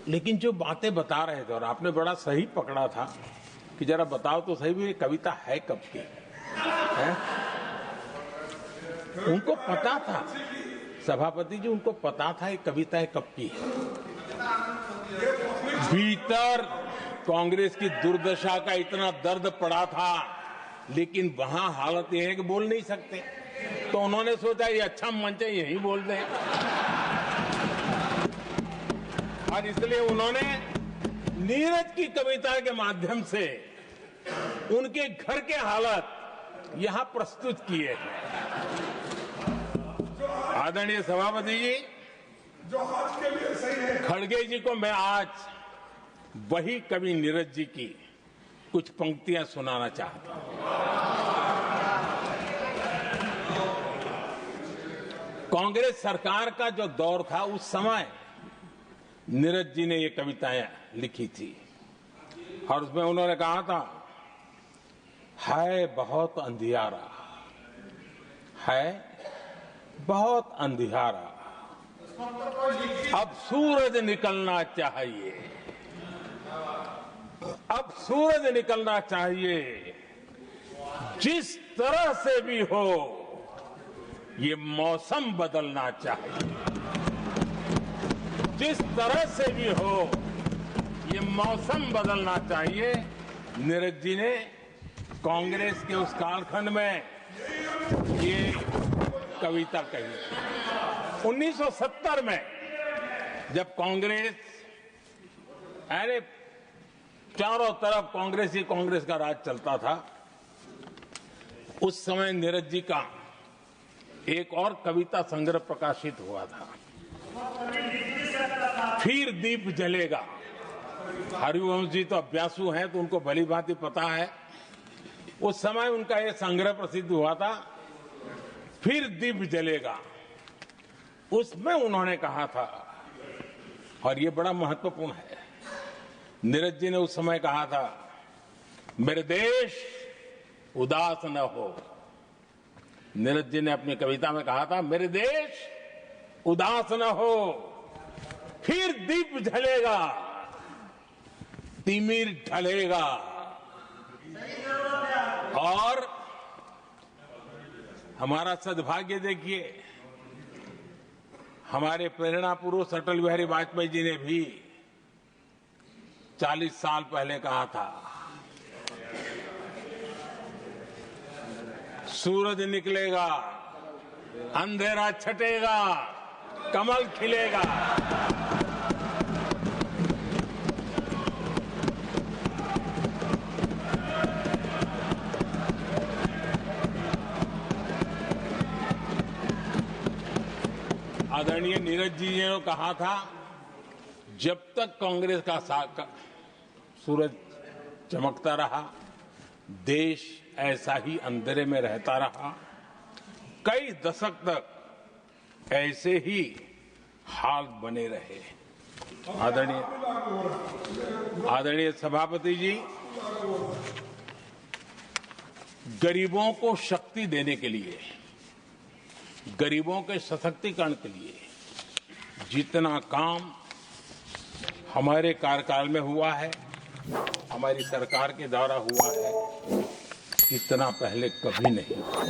लेकिन जो बातें बता रहे थे और आपने बड़ा सही पकड़ा था कि जरा बताओ तो सही भी ये कविता है कब की है? उनको पता था, सभापति जी, उनको पता था ये कविता है कब की है। भीतर कांग्रेस की दुर्दशा का इतना दर्द पड़ा था, लेकिन वहां हालत यह है कि बोल नहीं सकते, तो उन्होंने सोचा ये अच्छा मंच है, यही बोल दें, और इसलिए उन्होंने नीरज की कविता के माध्यम से उनके घर के हालात यहां प्रस्तुत किए हैं। आदरणीय सभापति जी, खड़गे जी को मैं आज वही कवि नीरज जी की कुछ पंक्तियां सुनाना चाहता हूं। कांग्रेस सरकार का जो दौर था उस समय नीरज जी ने ये कविताएं लिखी थी और उसमें उन्होंने कहा था, है बहुत अंधियारा, है बहुत अंधियारा, अब सूरज निकलना चाहिए, अब सूरज निकलना चाहिए, जिस तरह से भी हो ये मौसम बदलना चाहिए, जिस तरह से भी हो ये मौसम बदलना चाहिए। नीरज जी ने कांग्रेस के उस कालखंड में ये कविता कही। 1970 में जब कांग्रेस, अरे चारों तरफ कांग्रेस का राज चलता था, उस समय नीरज जी का एक और कविता संग्रह प्रकाशित हुआ था, फिर दीप जलेगा। हरिवंश जी तो अभ्यासु हैं तो उनको भली भांति पता है। उस समय उनका यह संग्रह प्रसिद्ध हुआ था, फिर दीप जलेगा। उसमें उन्होंने कहा था, और ये बड़ा महत्वपूर्ण है, नीरज जी ने उस समय कहा था, मेरे देश उदास न हो। नीरज जी ने अपनी कविता में कहा था, मेरे देश उदास न हो, फिर दीप जलेगा, तिमिर ढलेगा। और हमारा सद्भाग्य देखिए, हमारे प्रेरणा पुरुष अटल बिहारी वाजपेयी जी ने भी 40 साल पहले कहा था, सूरज निकलेगा, अंधेरा छटेगा, कमल खिलेगा। आदरणीय नीरज जी ने कहा था, जब तक कांग्रेस का सूरज चमकता रहा, देश ऐसा ही अंधेरे में रहता रहा। कई दशक तक ऐसे ही हाल बने रहे। आदरणीय सभापति जी, गरीबों को शक्ति देने के लिए, गरीबों के सशक्तिकरण के लिए जितना काम हमारे कार्यकाल में हुआ है, हमारी सरकार के द्वारा हुआ है, इतना पहले कभी नहीं हुआ।